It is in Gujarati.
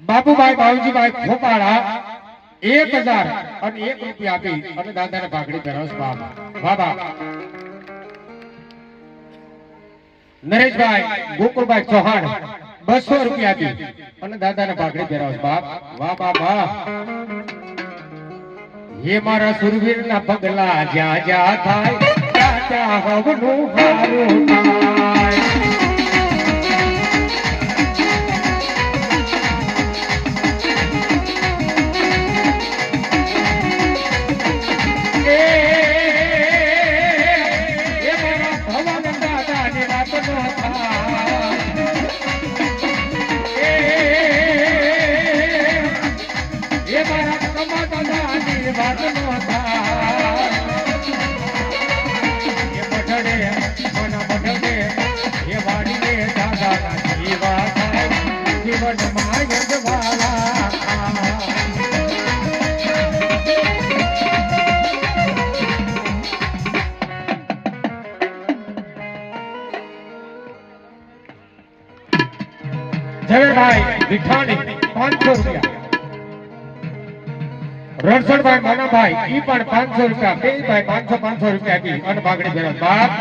બાપુભાઈ બાવજીભાઈ ખોપાળા 1001 રૂપિયા આપી અને દાદાને ભાગડી પહેરાવશ બાબા નરેશભાઈ ગોકુળભાઈ ચૌહાણ 200 રૂપિયા આપી અને દાદાને ભાગડી પહેરાવશ બાપ વાહ બાબા હે મારા સુરવીરના પગલા જ્યાં જ્યાં થાય ત્યાં હવનું હારું થાય જયભાઈ વિઠાણી 500 રૂપિયા રણછોડભાઈ માનાભાઈ ઈ પણ 500 રૂપિયા બે ભાઈ 500 રૂપિયા આપી અને ભાગડી ભેરો બાપ